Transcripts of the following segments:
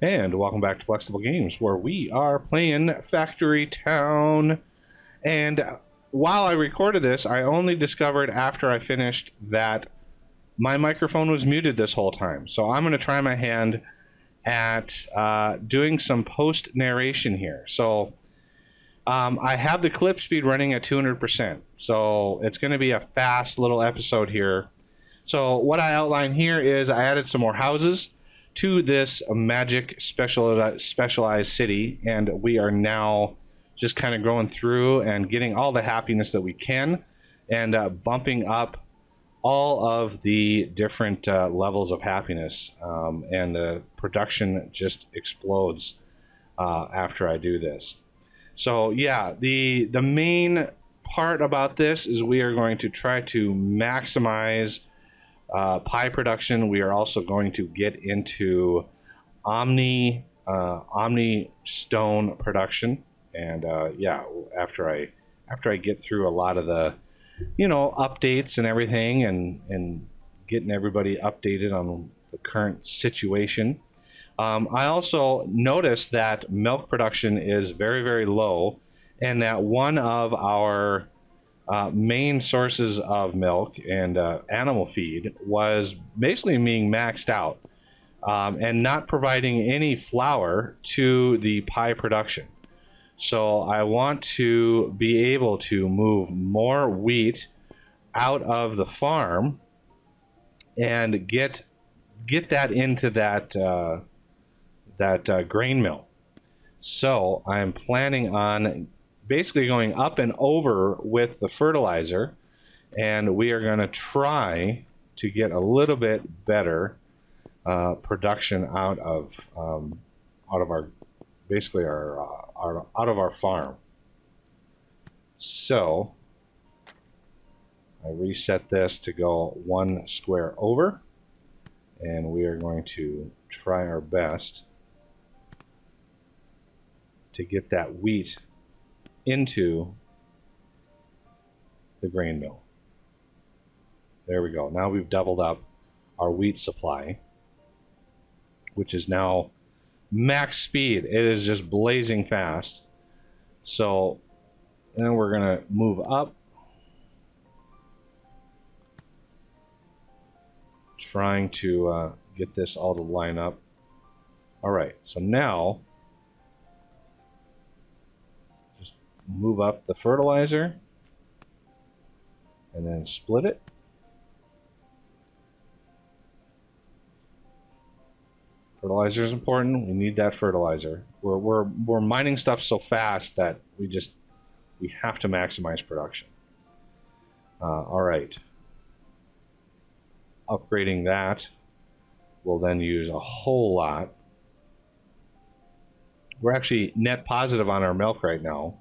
And welcome back to Flexible Games, where we are playing Factory Town. And while I recorded this, I only discovered after I finished that my microphone was muted this whole time. So I'm going to try my hand at doing some post-narration here. So I have the clip speed running at 200%. So it's going to be a fast little episode here. So what I outline here is I added some more houses to this magic specialized city, and we are now just kind of going through and getting all the happiness that we can, and bumping up all of the different levels of happiness, and the production just explodes after I do this. So yeah, the main part about this is we are going to try to maximize pie production. We are also going to get into Omni stone production, and yeah, after I get through a lot of the updates and everything, and getting everybody updated on the current situation. I also noticed that milk production is very, very low, and that one of our main sources of milk and animal feed was basically being maxed out, and not providing any flour to the pie production. So I want to be able to move more wheat out of the farm and get that into that grain mill. So I'm planning on basically going up and over with the fertilizer, and we are going to try to get a little bit better production out of our basically out of our farm. So I reset this to go one square over, and we are going to try our best to get that wheat into the grain mill. There we go. Now we've doubled up our wheat supply, which is now max speed. It is just blazing fast. So then we're going to move up, trying to get this all to line up. All right, so now move up the fertilizer and then split it. Fertilizer is important. We need that fertilizer. We're mining stuff so fast that we have to maximize production. All right. Upgrading that will then use a whole lot. We're actually net positive on our milk right now,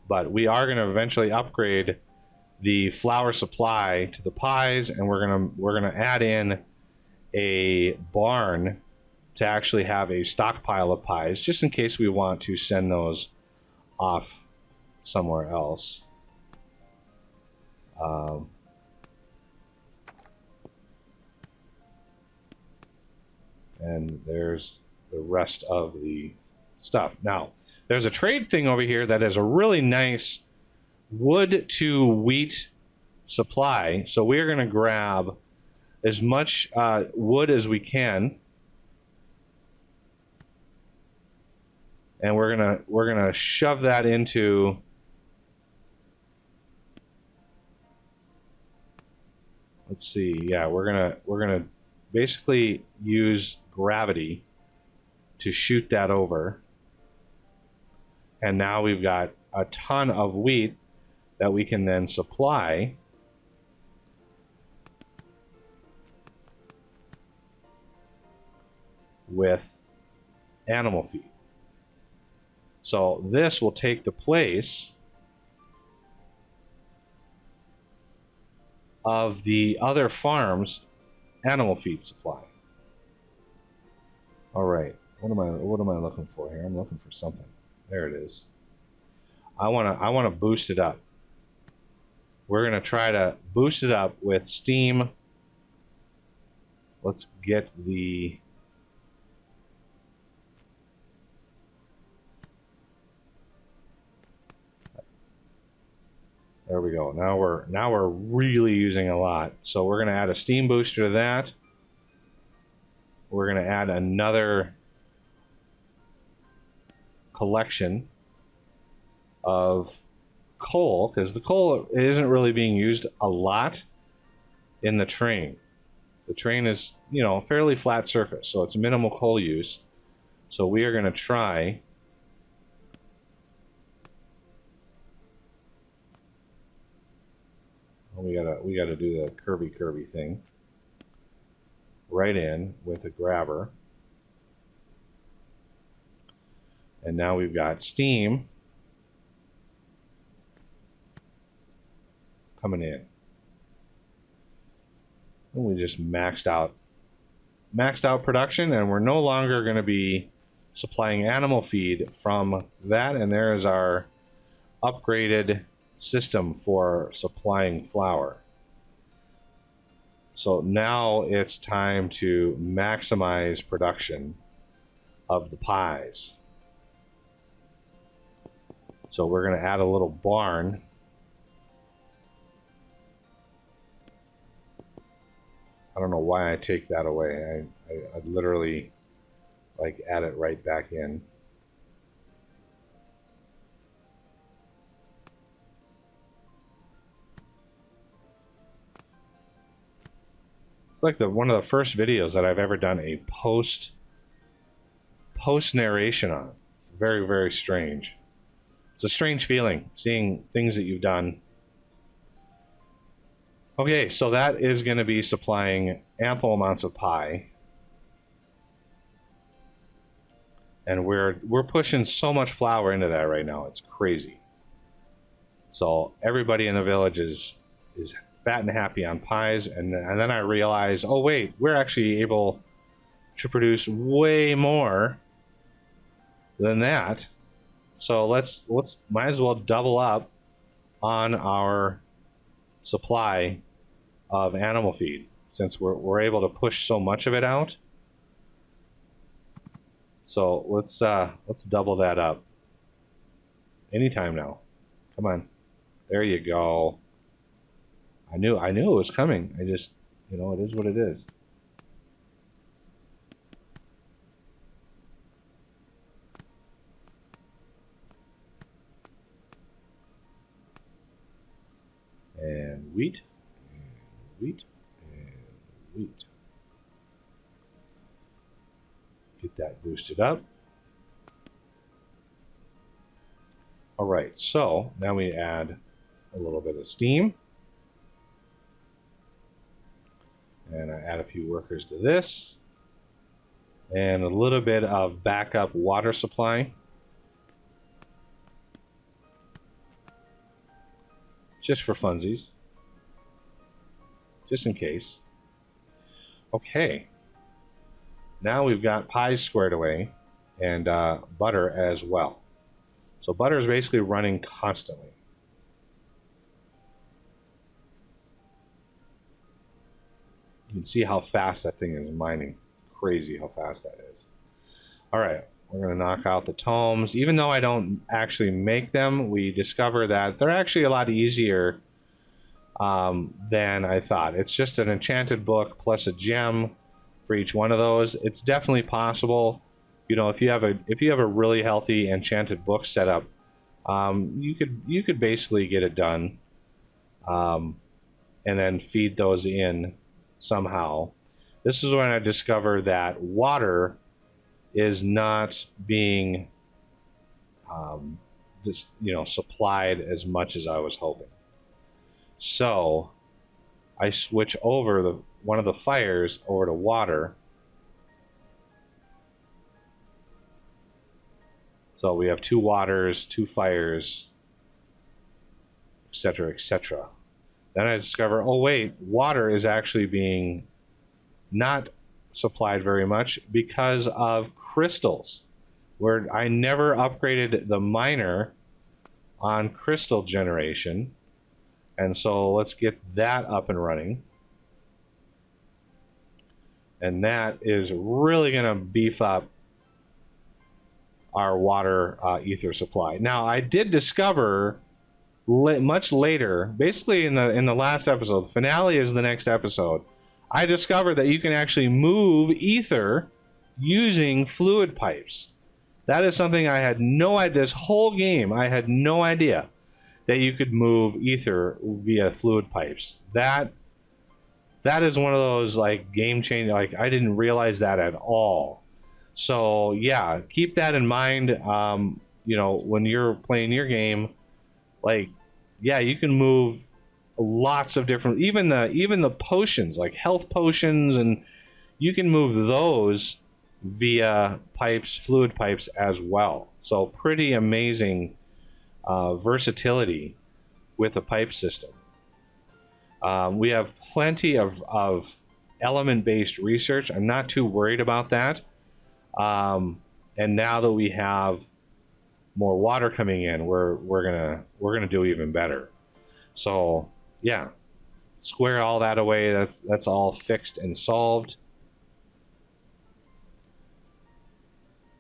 but we are going to eventually upgrade the flour supply to the pies, and we're gonna add in a barn to actually have a stockpile of pies, just in case we want to send those off somewhere else. And there's the rest of the stuff. Now, there's a trade thing over here that is a really nice wood to wheat supply. So we're going to grab as much wood as we can, and we're gonna shove that into let's see. Yeah, we're gonna basically use gravity to shoot that over. And now we've got a ton of wheat that we can then supply with animal feed. So this will take the place of the other farm's animal feed supply. All right, what am I looking for here? I'm looking for something. There it is. I want to boost it up. We're going to try to boost it up with steam. Let's get the There we go. Now we're really using a lot. So we're going to add a steam booster to that. We're going to add another collection of coal, because the coal isn't really being used a lot in the train. The train is, you know, fairly flat surface, so it's minimal coal use. So we are going to try we gotta do the curvy thing right in with a grabber. And now we've got steam coming in. And we just maxed out production, and we're no longer going to be supplying animal feed from that. And there is our upgraded system for supplying flour. So now it's time to maximize production of the pies. So we're going to add a little barn. I don't know why I take that away. I literally like add it right back in. It's like one of the first videos that I've ever done a post narration on. It's very, very strange. It's a strange feeling seeing things that you've done. Okay, so that is going to be supplying ample amounts of pie. And we're pushing so much flour into that right now. It's crazy. So everybody in the village is fat and happy on pies, and then I realize, oh wait, we're actually able to produce way more than that. So let's might as well double up on our supply of animal feed, since we're able to push so much of it out. So let's double that up. Anytime now. Come on. There you go. I knew it was coming. I just, you know, it is what it is. And wheat, and wheat, and wheat. Get that boosted up. All right, so now we add a little bit of steam. And I add a few workers to this. And a little bit of backup water supply. Just for funsies. Just in case. Okay. Now we've got pies squared away. And butter as well. So butter is basically running constantly. You can see how fast that thing is mining. Crazy how fast that is. All right, we're going to knock out the tomes. Even though I don't actually make them, we discover that they're actually a lot easier than I thought. It's just an enchanted book plus a gem for each one of those. It's definitely possible. You know, if you have a really healthy enchanted book setup, you could basically get it done, and then feed those in somehow. This is when I discovered that water is not being supplied as much as I was hoping. So I switch over one of the fires over to water. So we have 2 waters, 2 fires, etc., etc. Then I discover, oh wait, water is actually being not supplied very much because of crystals, where I never upgraded the miner on crystal generation. And so let's get that up and running. And that is really going to beef up our water ether supply. Now, I did discover much later, basically in the last episode, the finale is the next episode, I discovered that you can actually move ether using fluid pipes. That is something I had no idea. This whole game, I had no idea that you could move ether via fluid pipes. That is one of those like game changing. Like I didn't realize that at all. So yeah, keep that in mind. You know, when you're playing your game, like yeah, you can move lots of different, even the potions, like health potions, and you can move those via pipes, fluid pipes as well. So pretty amazing versatility with the pipe system. We have plenty of element-based research. I'm not too worried about that. And now that we have more water coming in, we're gonna do even better. So yeah, square all that away. That's all fixed and solved.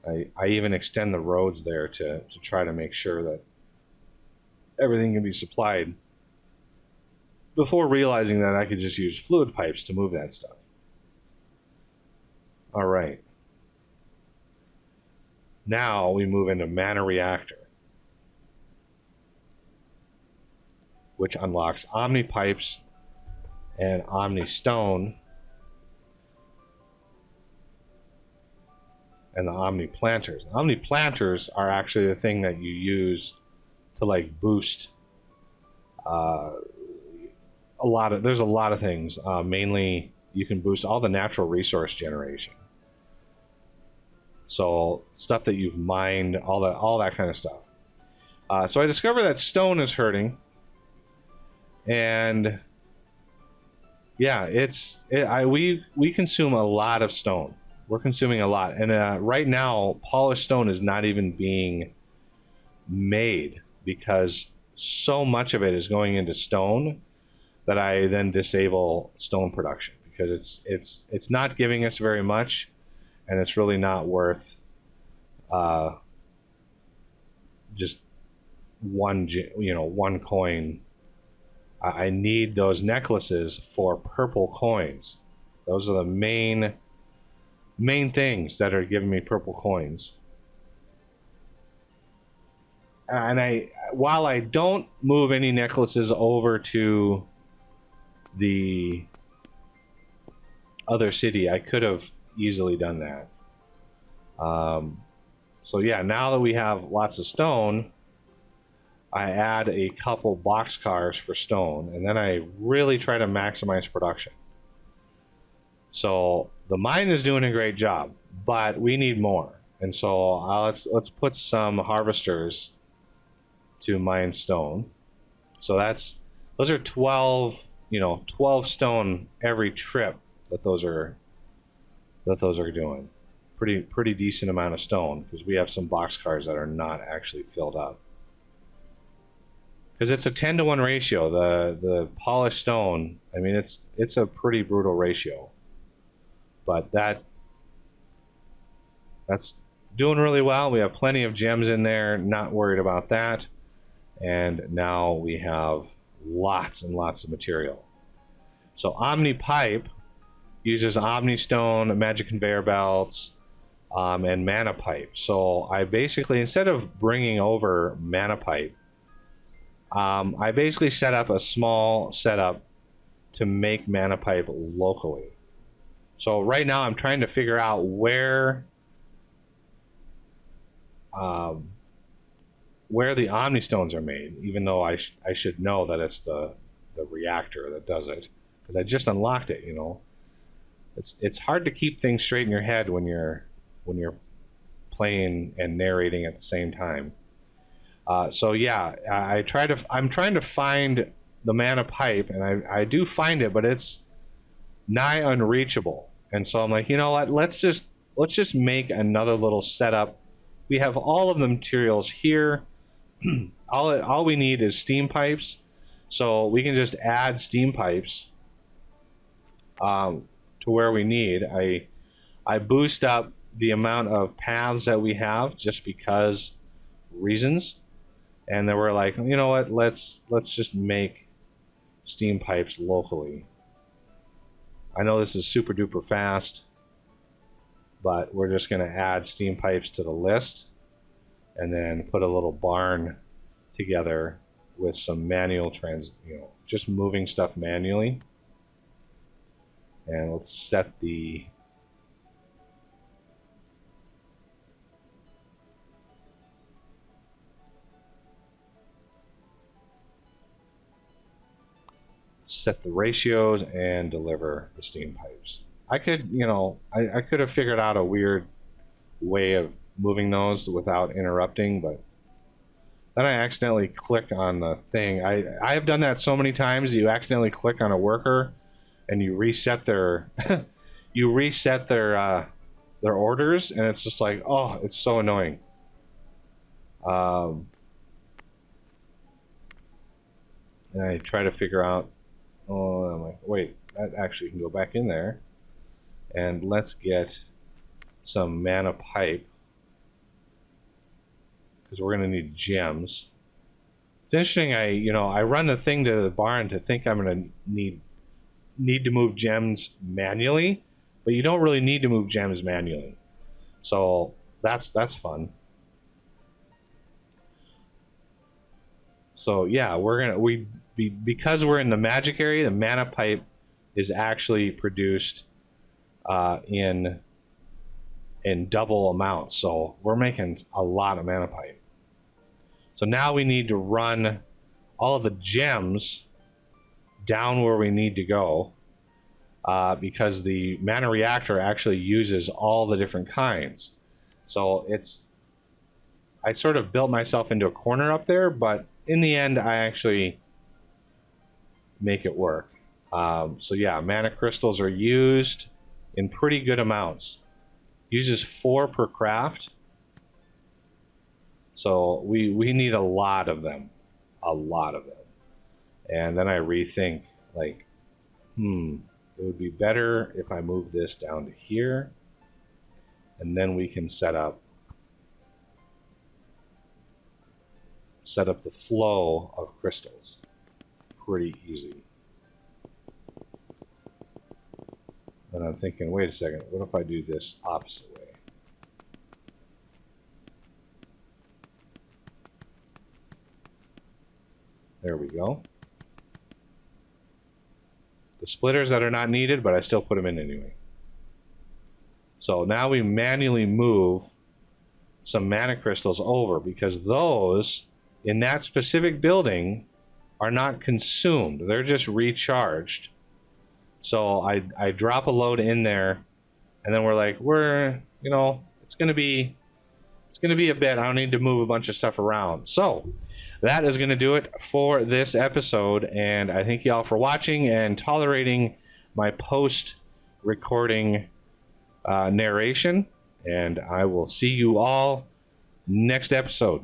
I even extend the roads there to try to make sure that everything can be supplied, before realizing that I could just use fluid pipes to move that stuff. All right. Now we move into Mana Reactor, which unlocks Omni Pipes and Omni Stone and the Omni Planters. The Omni Planters are actually the thing that you use to like boost there's a lot of things. Mainly you can boost all the natural resource generation. So stuff that you've mined, all that kind of stuff. So I discovered that stone is hurting, and yeah, we consume a lot of stone. We're consuming a lot, and right now polished stone is not even being made because so much of it is going into stone that I then disable stone production because it's not giving us very much, and it's really not worth just one coin. I need those necklaces for purple coins. Those are the main things that are giving me purple coins. And while I don't move any necklaces over to the other city, I could have easily done that. So yeah, now that we have lots of stone, I add a couple boxcars for stone, and then I really try to maximize production. So the mine is doing a great job, but we need more. And so let's put some harvesters to mine stone. So those are 12 stone every trip that those are doing. Pretty decent amount of stone, because we have some boxcars that are not actually filled up. Because it's a 10-to-1 ratio. The polished stone, I mean, it's a pretty brutal ratio. But that's doing really well. We have plenty of gems in there, not worried about that. And now we have lots and lots of material. So Omni Pipe uses Omni Stone, Magic Conveyor Belts, and Mana Pipe. So I basically, instead of bringing over Mana Pipe, I basically set up a small setup to make Mana Pipe locally. So right now I'm trying to figure out where the Omni Stones are made, even though I should know that it's the reactor that does it, because I just unlocked it. It's hard to keep things straight in your head when you're playing and narrating at the same time. So yeah, I'm trying to find the Mana Pipe, and I do find it, but it's nigh unreachable. And so I'm like, you know what? Let's just make another little setup. We have all of the materials here. all we need is steam pipes, so we can just add steam pipes to where we need. I boost up the amount of paths that we have just because reasons, And then we're like, you know what? Let's just make steam pipes locally. I know this is super duper fast, but we're just going to add steam pipes to the list and then put a little barn together with some manual just moving stuff manually. And let's set the ratios and deliver the steam pipes. I could, I could have figured out a weird way of moving those without interrupting, but then I accidentally click on the thing. I have done that so many times. You accidentally click on a worker and you reset their their orders, and it's just like, oh, it's so annoying. And I try to figure out, oh, I'm like, wait, that actually can go back in there. And let's get some mana pipe, because we're going to need gems. It's interesting, I run the thing to the barn to think I'm going to need to move gems manually, but you don't really need to move gems manually. So that's fun. So yeah, because we're in the magic area, the mana pipe is actually produced in double amounts. So we're making a lot of mana pipe. So now we need to run all of the gems down where we need to go, because the mana reactor actually uses all the different kinds. So I sort of built myself into a corner up there, but in the end I actually make it work. So yeah, mana crystals are used in pretty good amounts. Uses 4 per craft. So we need a lot of them. And then I rethink, like, it would be better if I move this down to here, and then we can set up the flow of crystals pretty easy. And I'm thinking, wait a second, what if I do this opposite way? There we go. The splitters that are not needed, but I still put them in anyway. So now we manually move some mana crystals over, because those in that specific building are not consumed. They're just recharged. So I drop a load in there, and then we're like, it's gonna be a bit. I don't need to move a bunch of stuff around. So that is gonna do it for this episode, and I thank y'all for watching and tolerating my post-recording narration, and I will see you all next episode.